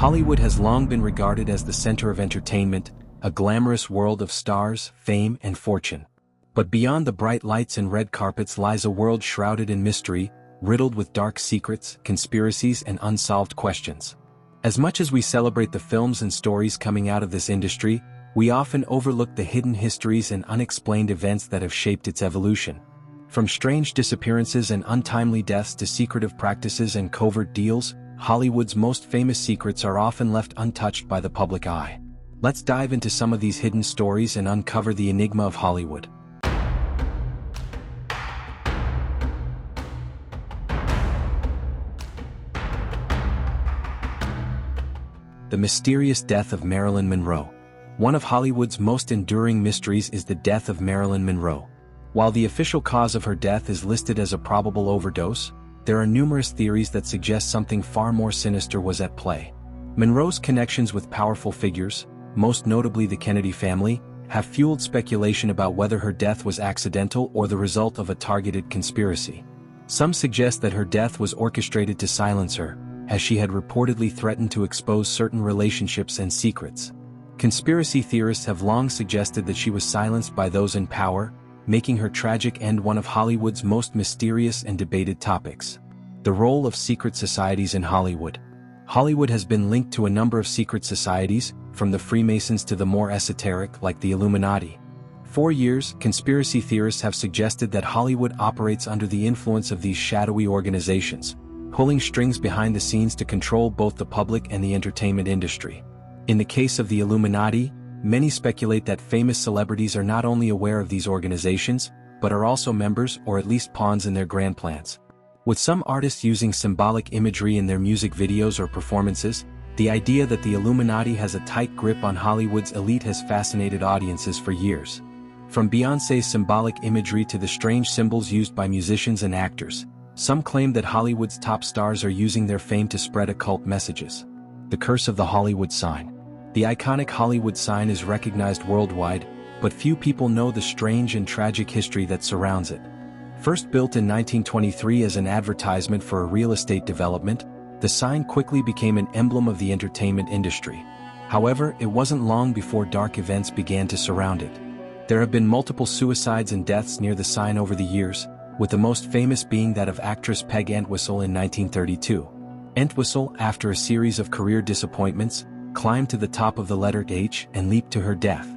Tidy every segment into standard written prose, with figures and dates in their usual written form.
Hollywood has long been regarded as the center of entertainment, a glamorous world of stars, fame, and fortune. But beyond the bright lights and red carpets lies a world shrouded in mystery, riddled with dark secrets, conspiracies, and unsolved questions. As much as we celebrate the films and stories coming out of this industry, we often overlook the hidden histories and unexplained events that have shaped its evolution. From strange disappearances and untimely deaths to secretive practices and covert deals, Hollywood's most famous secrets are often left untouched by the public eye. Let's dive into some of these hidden stories and uncover the enigma of Hollywood. The mysterious death of Marilyn Monroe. One of Hollywood's most enduring mysteries is the death of Marilyn Monroe. While the official cause of her death is listed as a probable overdose, there are numerous theories that suggest something far more sinister was at play. Monroe's connections with powerful figures, most notably the Kennedy family, have fueled speculation about whether her death was accidental or the result of a targeted conspiracy. Some suggest that her death was orchestrated to silence her, as she had reportedly threatened to expose certain relationships and secrets. Conspiracy theorists have long suggested that she was silenced by those in power, making her tragic end one of Hollywood's most mysterious and debated topics. The role of secret societies in Hollywood. Hollywood has been linked to a number of secret societies, from the Freemasons to the more esoteric like the Illuminati. For years, conspiracy theorists have suggested that Hollywood operates under the influence of these shadowy organizations, pulling strings behind the scenes to control both the public and the entertainment industry. In the case of the Illuminati, many speculate that famous celebrities are not only aware of these organizations, but are also members or at least pawns in their grand plans. With some artists using symbolic imagery in their music videos or performances, the idea that the Illuminati has a tight grip on Hollywood's elite has fascinated audiences for years. From Beyoncé's symbolic imagery to the strange symbols used by musicians and actors, some claim that Hollywood's top stars are using their fame to spread occult messages. The curse of the Hollywood sign. The iconic Hollywood sign is recognized worldwide, but few people know the strange and tragic history that surrounds it. First built in 1923 as an advertisement for a real estate development, the sign quickly became an emblem of the entertainment industry. However, it wasn't long before dark events began to surround it. There have been multiple suicides and deaths near the sign over the years, with the most famous being that of actress Peg Entwistle in 1932. Entwistle, after a series of career disappointments, climbed to the top of the letter H and leaped to her death.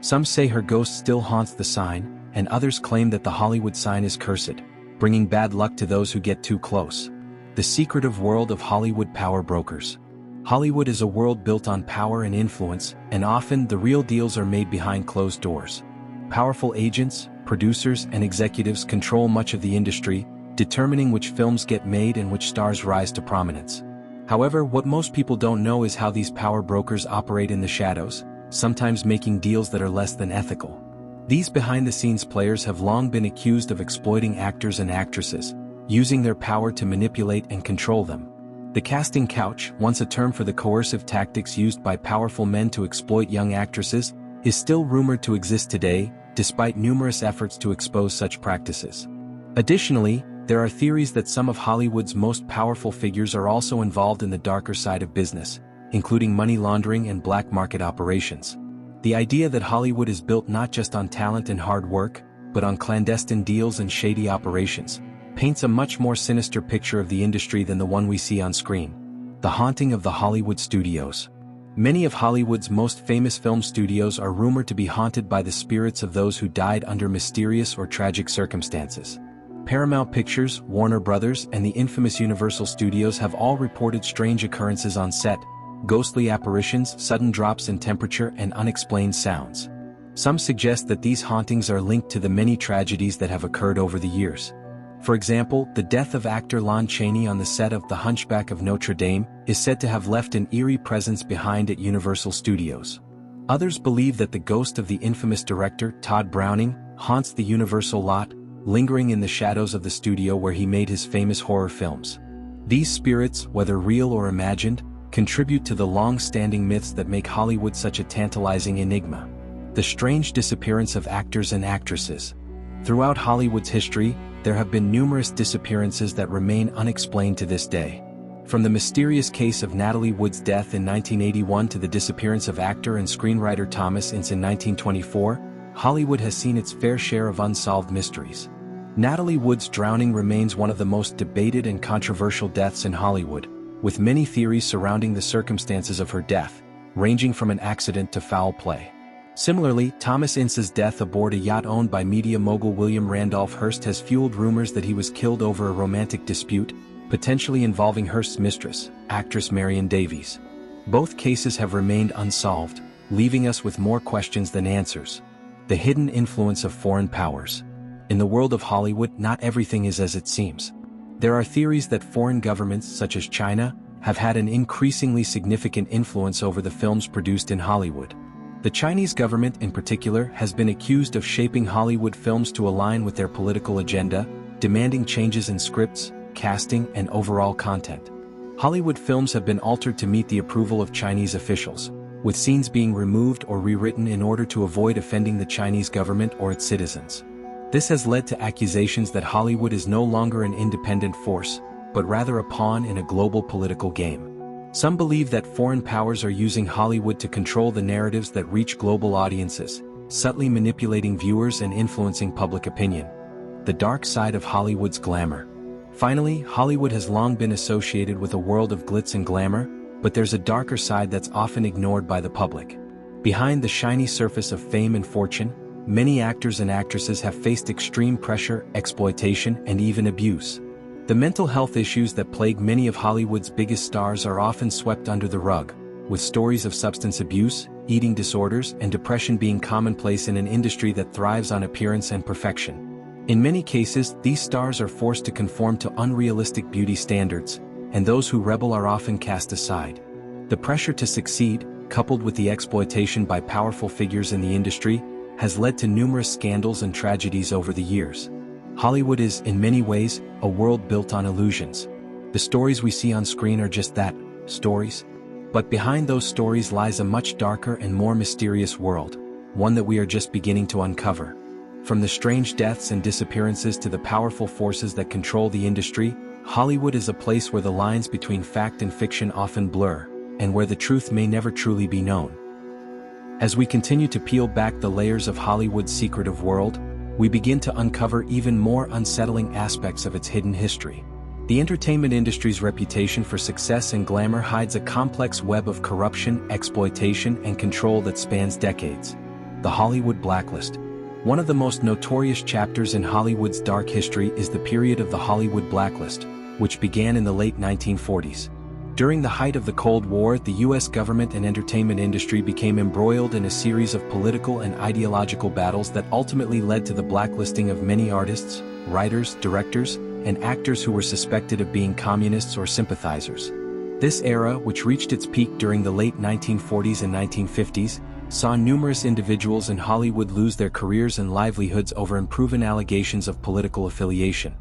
Some say her ghost still haunts the sign, and others claim that the Hollywood sign is cursed, bringing bad luck to those who get too close. The secretive world of Hollywood power brokers. Hollywood is a world built on power and influence, and often the real deals are made behind closed doors. Powerful agents, producers, and executives control much of the industry, determining which films get made and which stars rise to prominence. However, what most people don't know is how these power brokers operate in the shadows, sometimes making deals that are less than ethical. These behind-the-scenes players have long been accused of exploiting actors and actresses, using their power to manipulate and control them. The casting couch, once a term for the coercive tactics used by powerful men to exploit young actresses, is still rumored to exist today, despite numerous efforts to expose such practices. Additionally, there are theories that some of Hollywood's most powerful figures are also involved in the darker side of business, including money laundering and black market operations. The idea that Hollywood is built not just on talent and hard work, but on clandestine deals and shady operations, paints a much more sinister picture of the industry than the one we see on screen. The haunting of the Hollywood studios. Many of Hollywood's most famous film studios are rumored to be haunted by the spirits of those who died under mysterious or tragic circumstances. Paramount Pictures, Warner Brothers, and the infamous Universal Studios have all reported strange occurrences on set, ghostly apparitions, sudden drops in temperature, and unexplained sounds. Some suggest that these hauntings are linked to the many tragedies that have occurred over the years. For example, the death of actor Lon Chaney on the set of The Hunchback of Notre Dame is said to have left an eerie presence behind at Universal Studios. Others believe that the ghost of the infamous director, Todd Browning, haunts the Universal lot, lingering in the shadows of the studio where he made his famous horror films. These spirits, whether real or imagined, contribute to the long-standing myths that make Hollywood such a tantalizing enigma. The strange disappearance of actors and actresses. Throughout Hollywood's history, there have been numerous disappearances that remain unexplained to this day. From the mysterious case of Natalie Wood's death in 1981 to the disappearance of actor and screenwriter Thomas Ince in 1924, Hollywood has seen its fair share of unsolved mysteries. Natalie Wood's drowning remains one of the most debated and controversial deaths in Hollywood, with many theories surrounding the circumstances of her death, ranging from an accident to foul play. Similarly, Thomas Ince's death aboard a yacht owned by media mogul William Randolph Hearst has fueled rumors that he was killed over a romantic dispute, potentially involving Hearst's mistress, actress Marion Davies. Both cases have remained unsolved, leaving us with more questions than answers. The hidden influence of foreign powers. In the world of Hollywood, not everything is as it seems. There are theories that foreign governments, such as China, have had an increasingly significant influence over the films produced in Hollywood. The Chinese government in particular has been accused of shaping Hollywood films to align with their political agenda, demanding changes in scripts, casting, and overall content. Hollywood films have been altered to meet the approval of Chinese officials, with scenes being removed or rewritten in order to avoid offending the Chinese government or its citizens. This has led to accusations that Hollywood is no longer an independent force, but rather a pawn in a global political game. Some believe that foreign powers are using Hollywood to control the narratives that reach global audiences, subtly manipulating viewers and influencing public opinion. The dark side of Hollywood's glamour. Finally, Hollywood has long been associated with a world of glitz and glamour, but there's a darker side that's often ignored by the public. Behind the shiny surface of fame and fortune, many actors and actresses have faced extreme pressure, exploitation, and even abuse. The mental health issues that plague many of Hollywood's biggest stars are often swept under the rug, with stories of substance abuse, eating disorders, and depression being commonplace in an industry that thrives on appearance and perfection. In many cases, these stars are forced to conform to unrealistic beauty standards, and those who rebel are often cast aside. The pressure to succeed, coupled with the exploitation by powerful figures in the industry, has led to numerous scandals and tragedies over the years. Hollywood is, in many ways, a world built on illusions. The stories we see on screen are just that, stories. But behind those stories lies a much darker and more mysterious world, one that we are just beginning to uncover. From the strange deaths and disappearances to the powerful forces that control the industry, Hollywood is a place where the lines between fact and fiction often blur, and where the truth may never truly be known. As we continue to peel back the layers of Hollywood's secretive world, we begin to uncover even more unsettling aspects of its hidden history. The entertainment industry's reputation for success and glamour hides a complex web of corruption, exploitation, and control that spans decades. The Hollywood Blacklist. One of the most notorious chapters in Hollywood's dark history is the period of the Hollywood Blacklist, which began in the late 1940s. During the height of the Cold War, the U.S. government and entertainment industry became embroiled in a series of political and ideological battles that ultimately led to the blacklisting of many artists, writers, directors, and actors who were suspected of being communists or sympathizers. This era, which reached its peak during the late 1940s and 1950s, saw numerous individuals in Hollywood lose their careers and livelihoods over unproven allegations of political affiliation.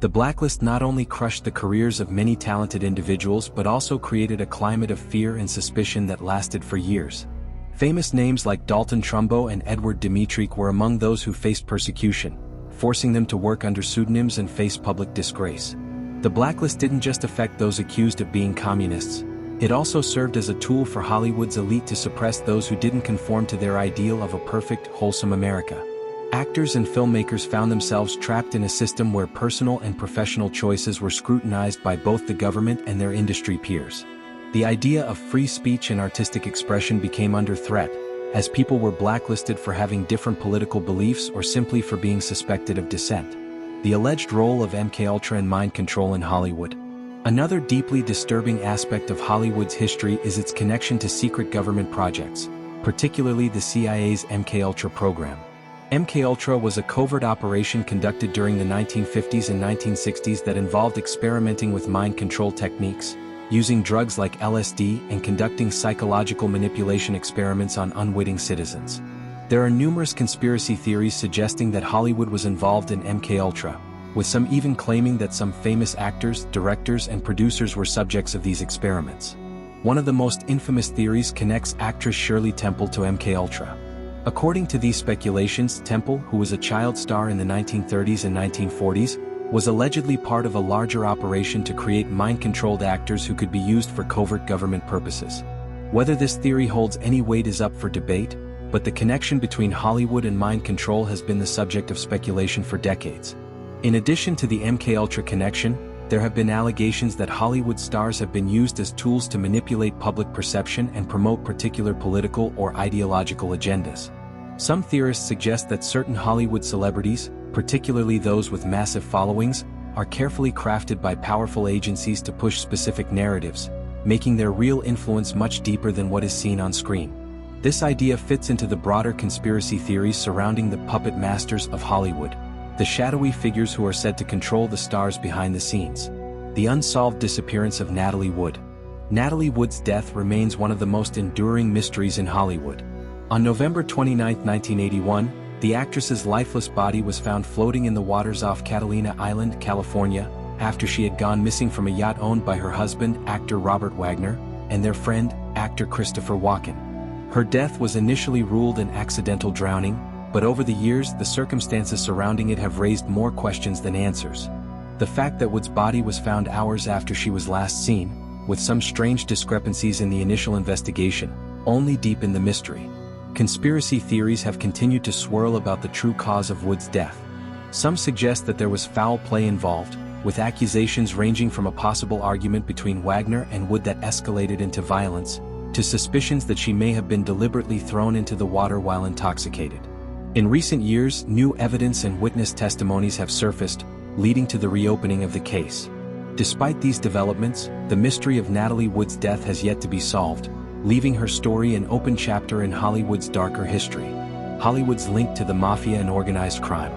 The blacklist not only crushed the careers of many talented individuals but also created a climate of fear and suspicion that lasted for years. Famous names like Dalton Trumbo and Edward Dmytryk were among those who faced persecution, forcing them to work under pseudonyms and face public disgrace. The blacklist didn't just affect those accused of being communists. It also served as a tool for Hollywood's elite to suppress those who didn't conform to their ideal of a perfect, wholesome America. Actors and filmmakers found themselves trapped in a system where personal and professional choices were scrutinized by both the government and their industry peers. The idea of free speech and artistic expression became under threat, as people were blacklisted for having different political beliefs or simply for being suspected of dissent. The alleged role of MKUltra in mind control in Hollywood. Another deeply disturbing aspect of Hollywood's history is its connection to secret government projects, particularly the CIA's MKUltra program. MKUltra was a covert operation conducted during the 1950s and 1960s that involved experimenting with mind control techniques, using drugs like LSD, and conducting psychological manipulation experiments on unwitting citizens. There are numerous conspiracy theories suggesting that Hollywood was involved in MKUltra, with some even claiming that some famous actors, directors, and producers were subjects of these experiments. One of the most infamous theories connects actress Shirley Temple to MKUltra. According to these speculations, Temple, who was a child star in the 1930s and 1940s, was allegedly part of a larger operation to create mind-controlled actors who could be used for covert government purposes. Whether this theory holds any weight is up for debate, but the connection between Hollywood and mind control has been the subject of speculation for decades. In addition to the MKUltra connection, there have been allegations that Hollywood stars have been used as tools to manipulate public perception and promote particular political or ideological agendas. Some theorists suggest that certain Hollywood celebrities, particularly those with massive followings, are carefully crafted by powerful agencies to push specific narratives, making their real influence much deeper than what is seen on screen. This idea fits into the broader conspiracy theories surrounding the puppet masters of Hollywood, the shadowy figures who are said to control the stars behind the scenes. The unsolved disappearance of Natalie Wood. Natalie Wood's death remains one of the most enduring mysteries in Hollywood. On November 29, 1981, the actress's lifeless body was found floating in the waters off Catalina Island, California, after she had gone missing from a yacht owned by her husband, actor Robert Wagner, and their friend, actor Christopher Walken. Her death was initially ruled an accidental drowning, but over the years the circumstances surrounding it have raised more questions than answers. The fact that Wood's body was found hours after she was last seen, with some strange discrepancies in the initial investigation, only deepened the mystery. Conspiracy theories have continued to swirl about the true cause of Wood's death. Some suggest that there was foul play involved, with accusations ranging from a possible argument between Wagner and Wood that escalated into violence, to suspicions that she may have been deliberately thrown into the water while intoxicated. In recent years, new evidence and witness testimonies have surfaced, leading to the reopening of the case. Despite these developments, the mystery of Natalie Wood's death has yet to be solved, leaving her story an open chapter in Hollywood's darker history. Hollywood's link to the mafia and organized crime.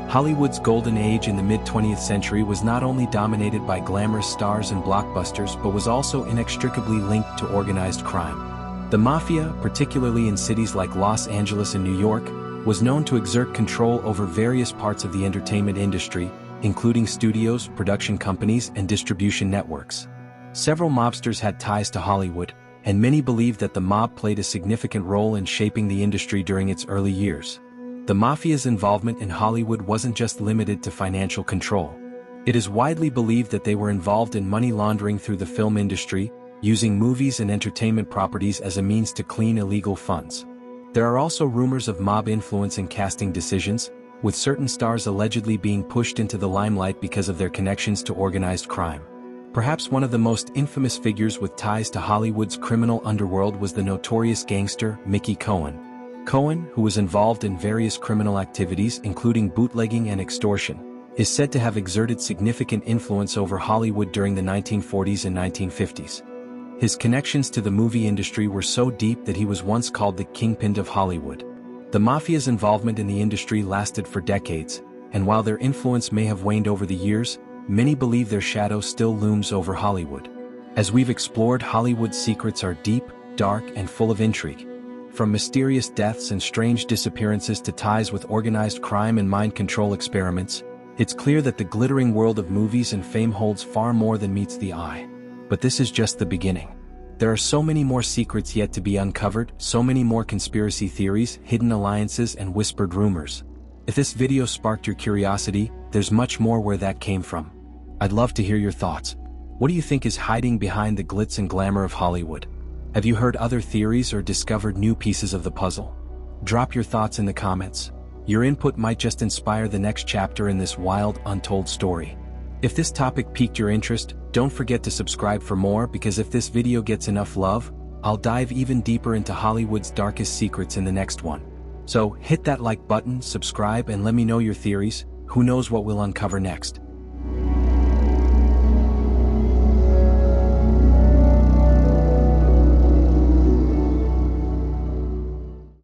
Hollywood's golden age in the mid-20th century was not only dominated by glamorous stars and blockbusters but was also inextricably linked to organized crime. The mafia, particularly in cities like Los Angeles and New York, was known to exert control over various parts of the entertainment industry, including studios, production companies, and distribution networks. Several mobsters had ties to Hollywood, and many believe that the mob played a significant role in shaping the industry during its early years. The mafia's involvement in Hollywood wasn't just limited to financial control. It is widely believed that they were involved in money laundering through the film industry, using movies and entertainment properties as a means to clean illegal funds. There are also rumors of mob influence in casting decisions, with certain stars allegedly being pushed into the limelight because of their connections to organized crime. Perhaps one of the most infamous figures with ties to Hollywood's criminal underworld was the notorious gangster Mickey Cohen. Cohen, who was involved in various criminal activities including bootlegging and extortion, is said to have exerted significant influence over Hollywood during the 1940s and 1950s. His connections to the movie industry were so deep that he was once called the kingpin of Hollywood. The mafia's involvement in the industry lasted for decades, and while their influence may have waned over the years, many believe their shadow still looms over Hollywood. As we've explored, Hollywood's secrets are deep, dark, and full of intrigue. From mysterious deaths and strange disappearances to ties with organized crime and mind control experiments, it's clear that the glittering world of movies and fame holds far more than meets the eye. But this is just the beginning. There are so many more secrets yet to be uncovered, so many more conspiracy theories, hidden alliances, and whispered rumors. If this video sparked your curiosity, there's much more where that came from. I'd love to hear your thoughts. What do you think is hiding behind the glitz and glamour of Hollywood? Have you heard other theories or discovered new pieces of the puzzle? Drop your thoughts in the comments. Your input might just inspire the next chapter in this wild, untold story. If this topic piqued your interest, don't forget to subscribe for more, because if this video gets enough love, I'll dive even deeper into Hollywood's darkest secrets in the next one. So hit that like button, subscribe, and let me know your theories. Who knows what we'll uncover next?